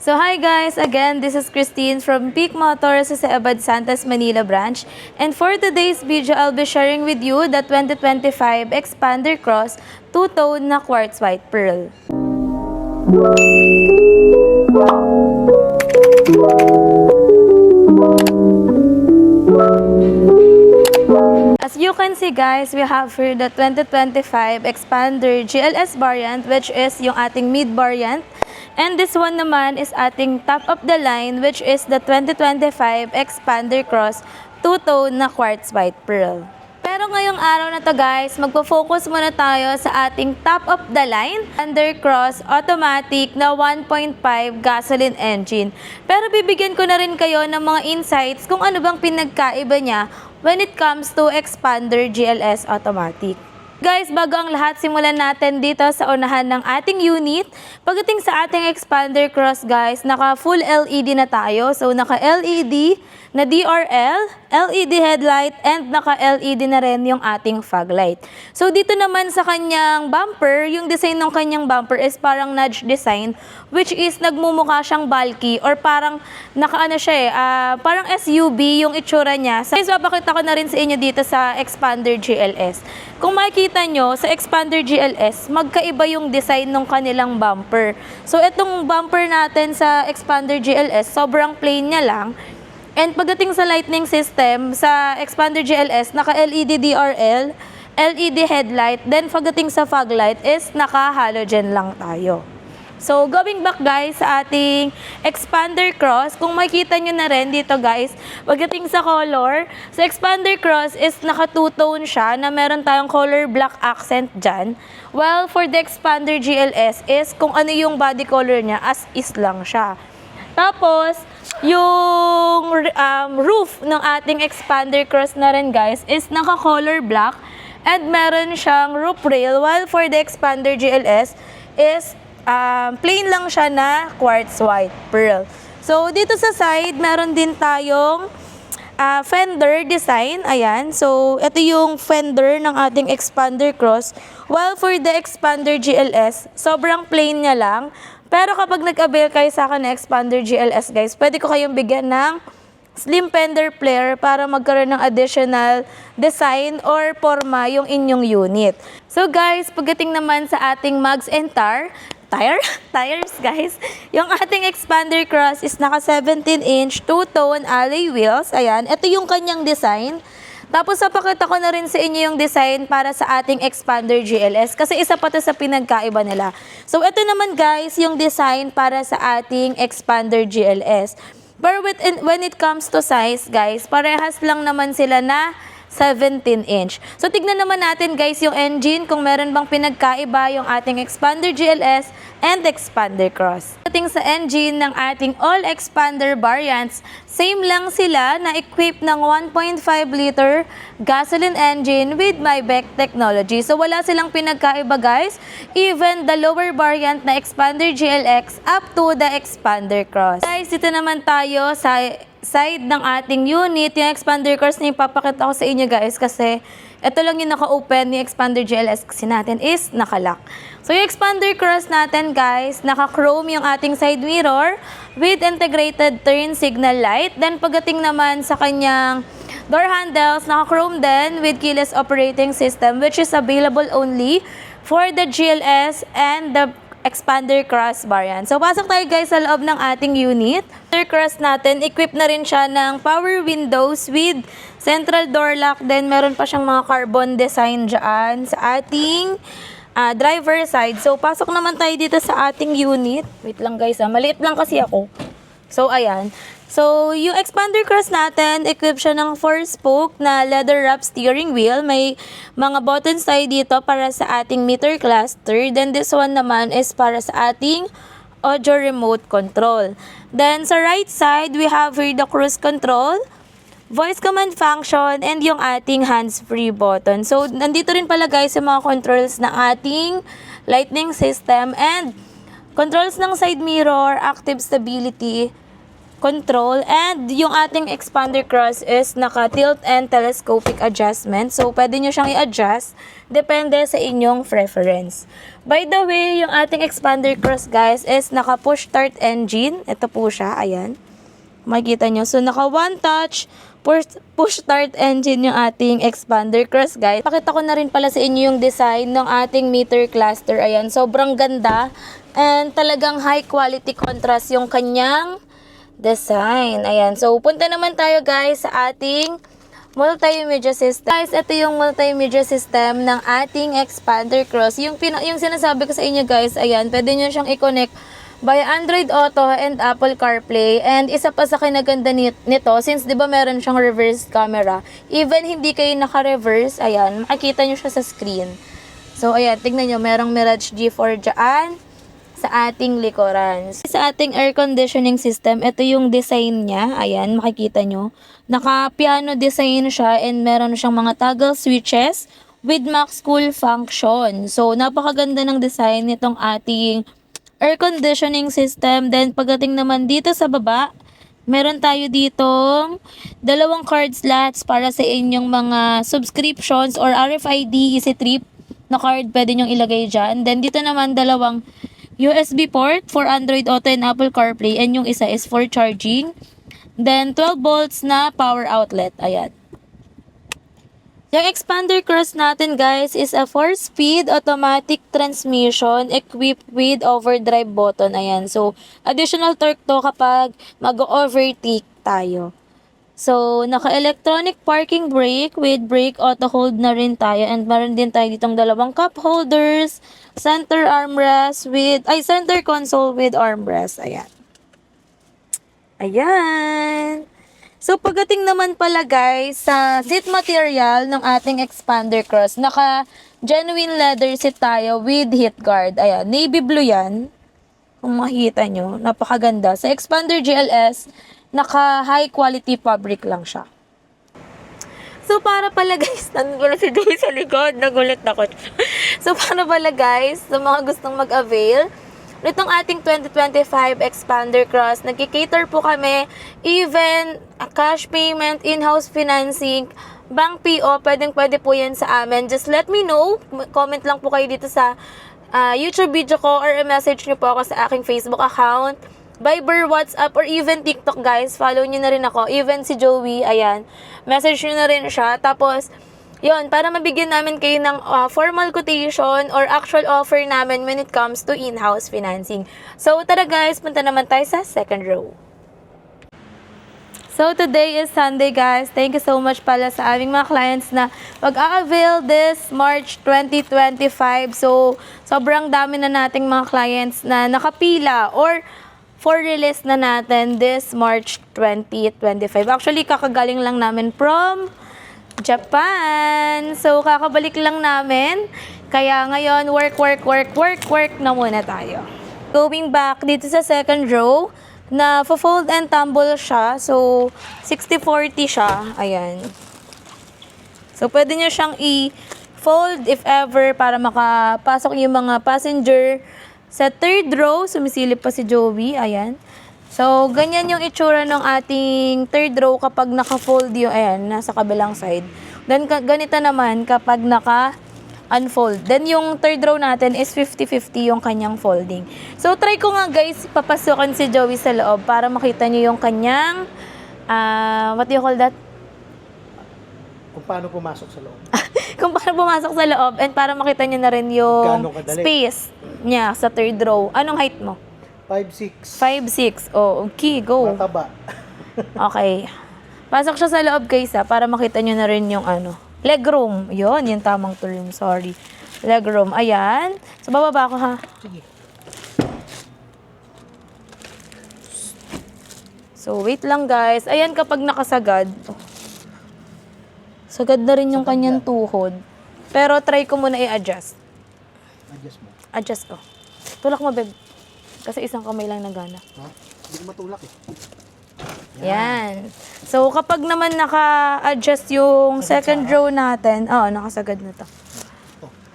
So hi guys, again this is Christine from Peak Motors sa Abad Santas Manila branch, and for today's video I'll be sharing with you the 2025 Expander Cross two-tone na quartz white pearl. As you can see guys, we have here the 2025 Expander GLS variant, which is yung ating mid variant. And this one naman is ating top of the line, which is the 2025 Expander Cross two-tone na quartz white pearl. Pero ngayong araw na to guys, magpo-focus muna tayo sa ating top of the line Expander Cross automatic na 1.5 gasoline engine. Pero bibigyan ko na rin kayo ng mga insights kung ano bang pinagkaiba niya when it comes to Expander GLS automatic. Guys, bago ang lahat, simulan natin dito sa unahan ng ating unit. Pagdating sa ating Expander Cross guys, naka full LED na tayo. So naka LED na DRL, LED headlight, and naka LED na rin yung ating fog light. So dito naman sa kanyang bumper, yung design ng kanyang bumper is parang nudge design, which is nagmumukha siyang bulky or parang nakaano siya parang SUV yung itsura niya. So guys, papakita ko na rin sa inyo dito sa Expander GLS. Kung makikita nyo, sa Expander GLS, magkaiba yung design ng kanilang bumper. So, itong bumper natin sa Expander GLS, sobrang plain niya lang. And pagdating sa lightning system, sa Expander GLS, naka-LED DRL, LED headlight, then pagdating sa fog light is naka-halogen lang tayo. So, going back guys sa ating Expander Cross, kung makikita nyo na rin dito guys, pagdating sa color, sa Expander Cross is naka two-tone siya na meron tayong color black accent dyan. While for the Expander GLS is kung ano yung body color niya, as is lang siya. Tapos, yung roof ng ating Expander Cross na rin guys is naka color black and meron siyang roof rail, while for the Expander GLS is plain lang siya na quartz white pearl. So, dito sa side, meron din tayong fender design. Ayan. So, ito yung fender ng ating Expander Cross. While for the Expander GLS, sobrang plain niya lang. Pero kapag nag-avail kayo sa akin na Expander GLS, guys, pwede ko kayong bigyan ng slim fender flare para magkaroon ng additional design or forma yung inyong unit. So, guys, pagdating naman sa ating mags and tires guys, yung ating Expander Cross is naka 17-inch two-tone alloy wheels. Ayan, ito yung kanyang design. Tapos napakita ko na rin sa inyo yung design para sa ating Expander GLS kasi isa pa to sa pinagkaiba nila. So ito naman guys yung design para sa ating Expander GLS. But when it comes to size guys, parehas lang naman sila na 17-inch. So, tignan naman natin guys yung engine kung meron bang pinagkaiba yung ating Expander GLS and Expander Cross. Pagdating sa engine ng ating all Expander variants, same lang sila na equipped ng 1.5 liter gasoline engine with Maybach technology. So, wala silang pinagkaiba guys. Even the lower variant na Expander GLX up to the Expander Cross. Guys, dito naman tayo sa side ng ating unit. Yung Expander Cross na ipapakita ko sa inyo guys kasi ito lang yung naka-open. Yung Expander GLS kasi natin is naka-lock. So yung Expander Cross natin guys, naka-chrome yung ating side mirror with integrated turn signal light. Then pagdating naman sa kanyang door handles, naka-chrome din with keyless operating system, which is available only for the GLS and the Expander Cross variant. So, pasok tayo guys sa loob ng ating unit. Expander Cross natin, equipped na rin siya ng power windows with central door lock. Then, meron pa siyang mga carbon design dyan sa ating driver side. So, pasok naman tayo dito sa ating unit. Wait lang guys, maliit lang kasi ako. So, ayan. So, yung Expander Cross natin, equipped siya ng 4-spoke na leather wrap steering wheel. May mga buttons tayo dito para sa ating meter cluster. Then, this one naman is para sa ating audio remote control. Then, sa right side, we have here the cruise control, voice command function, and yung ating hands-free button. So, nandito rin pala guys yung mga controls ng ating lightning system and controls ng side mirror, active stability, control, and yung ating expander cross is naka-tilt and telescopic adjustment. So, pwede nyo siyang i-adjust depende sa inyong preference. By the way, yung ating expander cross guys is naka-push start engine. Ito po siya, ayan. Makikita nyo. So, naka one touch push start engine yung ating expander cross guys. Pakita ko na rin pala sa inyo yung design ng ating meter cluster. Ayan, sobrang ganda and talagang high quality contrast yung kanyang design. Ayan. So, punta naman tayo guys sa ating multimedia system. Guys, ito yung multimedia system ng ating expander cross. Yung sinasabi ko sa inyo guys, ayan, pwede nyo siyang i-connect by Android Auto and Apple CarPlay. And isa pa sa kinaganda nito, since di ba meron siyang reverse camera, even hindi kayo naka-reverse, ayan, makikita nyo siya sa screen. So, ayan, tignan nyo, merong Mirage G4 dyan sa ating likuran. Sa ating air conditioning system, ito yung design niya. Ayan, makikita nyo. Naka-piano design siya and meron siyang mga toggle switches with max cool function. So, napakaganda ng design nitong ating air conditioning system. Then, pagdating naman dito sa baba, meron tayo ditong dalawang card slots para sa inyong mga subscriptions or RFID Easy Trip na card pwede nyong ilagay dyan. Then, dito naman dalawang USB port for Android Auto and Apple CarPlay, and yung isa is for charging. Then, 12 volts na power outlet. Ayan. Yung expander cross natin guys is a 4-speed automatic transmission equipped with overdrive button. Ayan. So, additional torque to kapag mag-overtake tayo. So, naka-electronic parking brake with brake auto hold na rin tayo. And meron din tayo ditong dalawang cup holders, center console with armrest. Ayan. Ayan. So, pagdating naman pala guys sa seat material ng ating expander cross, naka-genuine leather seat tayo with heat guard. Ayan, navy blue yan. Kung makikita nyo, napakaganda. Sa expander GLS, naka-high quality fabric lang siya. So, para pala guys, nagulat si Joey sa likod, nagulat ako. So, para pala guys, sa mga gustong mag-avail, nitong ating 2025 expander cross, nagki-cater po kami, even cash payment, in-house financing, bank PO, pwede po yan sa amin. Just let me know, comment lang po kayo dito sa YouTube video ko or message nyo po ako sa aking Facebook account, Viber, WhatsApp, or even TikTok guys. Follow nyo na rin ako. Even si Joey, ayan. Message nyo na rin siya. Tapos, yun, para mabigyan namin kayo ng formal quotation or actual offer namin when it comes to in-house financing. So, tara guys, punta naman tayo sa second row. So, today is Sunday guys. Thank you so much pala sa aming mga clients na mag-a-avail this March 2025. So, sobrang dami na nating mga clients na nakapila or for release na natin this March 2025. Actually, kakagaling lang namin from Japan. So, kakabalik lang namin. Kaya ngayon, work na muna tayo. Going back dito sa second row, na fold and tumble siya. So, 60-40 siya. Ayan. So, pwede nyo siyang i-fold if ever para makapasok yung mga passenger. Sa third row, sumisilip pa si Joey. Ayan. So, ganyan yung itsura ng ating third row kapag naka-fold yung, ayan, nasa kabilang side. Then, ganito naman kapag naka-unfold. Then, yung third row natin is 50-50 yung kanyang folding. So, try ko nga guys, papasukan si Joey sa loob para makita nyo yung kanyang, what do you call that? Kung paano pumasok sa loob. Kung paano pumasok sa loob and para makita nyo na rin yung space niya sa third row. Anong height mo? 5'6". 5'6". Oh, okay, go. Mataba. Okay. Pasok siya sa loob guys para makita nyo na rin yung legroom. Yun, yung tamang term. Sorry. Legroom. Ayan. So, bababa ko ha. Sige. So, wait lang guys. Ayan, kapag nakasagad. Sagad na rin yung kanyang tuhod. Pero try ko muna i-adjust. Adjust mo. Adjust ko. Tulak mo, babe. Kasi isang kamay lang nagana. Ha? Hindi ko matulak eh. Yan. So, kapag naman naka-adjust yung second row natin, nakasagad na to.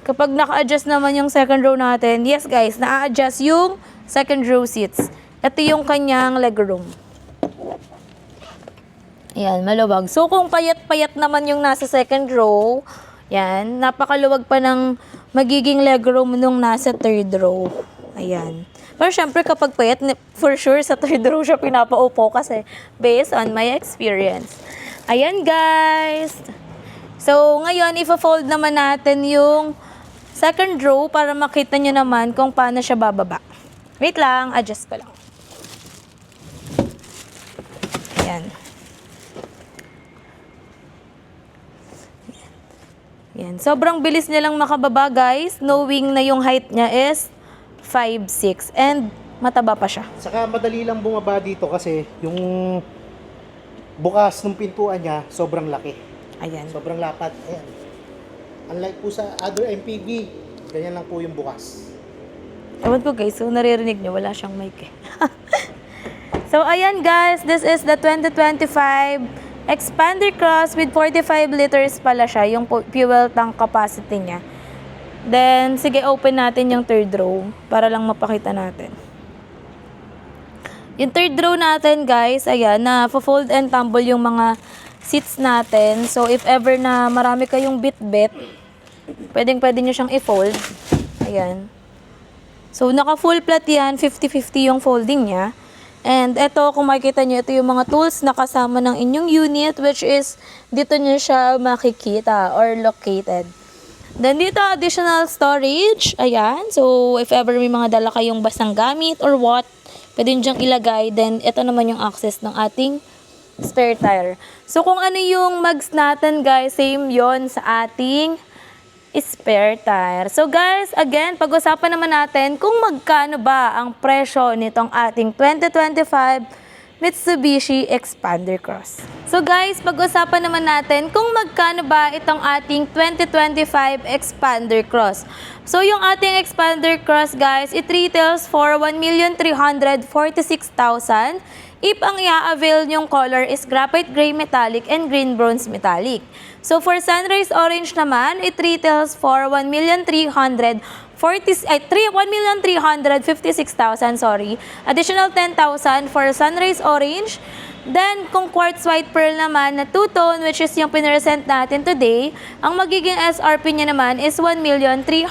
Kapag naka-adjust naman yung second row natin, yes guys, na-adjust yung second row seats. Ito yung kanyang legroom. Ayan, maluwag. So, kung payat-payat naman yung nasa second row, yan, napakaluwag pa ng magiging legroom nung nasa third row. Ayan. Pero syempre kapag payat, for sure sa third row siya pinapaupo kasi based on my experience. Ayan guys. So, ngayon, ifa-fold naman natin yung second row para makita nyo naman kung paano siya bababa. Wait lang, adjust ko lang. Ayan. Yan. Sobrang bilis niya lang makababa, guys, knowing na yung height niya is 5'6", and mataba pa siya. Saka madali lang bumaba dito kasi yung bukas ng pintuan niya, sobrang laki. Ayan. Sobrang lapad. Ayan. Unlike po sa other MPV, ganyan lang po yung bukas. Ewan ko guys, so naririnig niyo, wala siyang mic eh. So ayan guys, this is the 2025 Expander Cross with 45 liters pala siya, yung fuel tank capacity niya. Then, sige, open natin yung third row para lang mapakita natin. Yung third row natin, guys, ayan, na fold and tumble yung mga seats natin. So, if ever na marami kayong bit-bit, pwede nyo siyang i-fold. Ayan. So, naka-full flat yan, 50-50 yung folding niya. And ito, kung makikita nyo, ito yung mga tools na kasama ng inyong unit, which is, dito nyo siya makikita or located. Then, dito, additional storage. Ayan. So, if ever may mga dala kayong basang gamit or what, pwede nyo dyang ilagay. Then, ito naman yung access ng ating spare tire. So, kung ano yung mags natin, guys, same yon sa ating spare tire. So guys, again, pag-usapan naman natin kung magkano ba ang presyo nitong ating 2025 Mitsubishi Expander Cross. So guys, pag-usapan naman natin kung magkano ba itong ating 2025 Expander Cross. So yung ating Expander Cross guys, it retails for 1,346,000 if ang i-avail yung color is graphite gray metallic and green bronze metallic. So for Sunrise Orange naman, it retails for 1,356,000, sorry. Additional 10,000 for Sunrise Orange. Then, kung Quartz White Pearl naman na two-tone, which is yung pinresent natin today, ang magiging SRP niya naman is 1,371,000.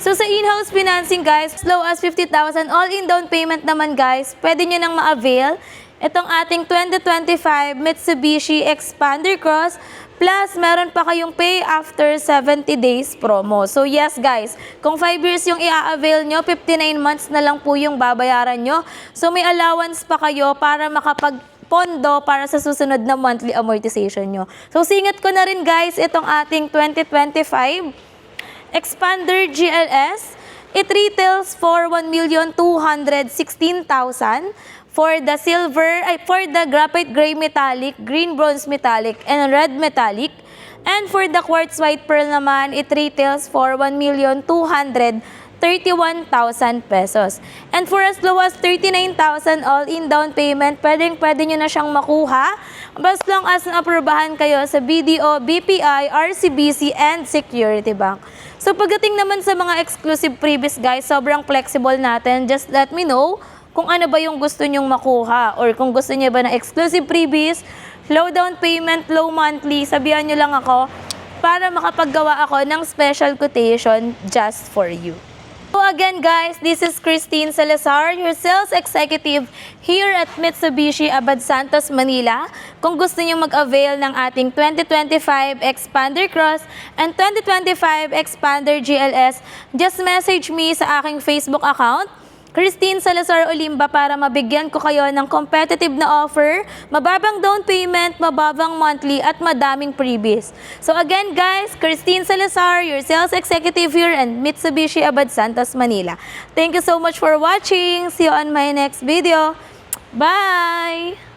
So, sa in-house financing, guys, as low as 50,000 all-in down payment naman, guys, pwede nyo nang ma-avail itong ating 2025 Mitsubishi Expander Cross. Plus, meron pa kayong pay after 70 days promo. So, yes guys, kung 5 years yung i-avail nyo, 59 months na lang po yung babayaran nyo. So, may allowance pa kayo para makapagpondo para sa susunod na monthly amortization nyo. So, singit ko na rin guys, itong ating 2025 Expander GLS. It retails for 1,216,000 for the graphite gray metallic, green bronze metallic, and red metallic. And for the quartz white pearl naman, it retails for 1,231,000 pesos. And for as low as 39,000 all-in down payment, pwede nyo na siyang makuha as long as na-aprobahan kayo sa BDO, BPI, RCBC, and Security Bank. So pagdating naman sa mga exclusive freebies guys, sobrang flexible natin. Just let me know kung ano ba yung gusto nyong makuha or kung gusto niyo ba na exclusive freebies, low down payment, low monthly, sabihan nyo lang ako para makapaggawa ako ng special quotation just for you. So again guys, this is Christine Salazar, your sales executive here at Mitsubishi Abad Santos, Manila. Kung gusto niyo mag-avail ng ating 2025 Expander Cross and 2025 Expander GLS, just message me sa aking Facebook account, Christine Salazar Olimba, para mabigyan ko kayo ng competitive na offer, mababang down payment, mababang monthly, at madaming freebies. So again guys, Christine Salazar, your sales executive here in Mitsubishi Abad Santos, Manila. Thank you so much for watching. See you on my next video. Bye!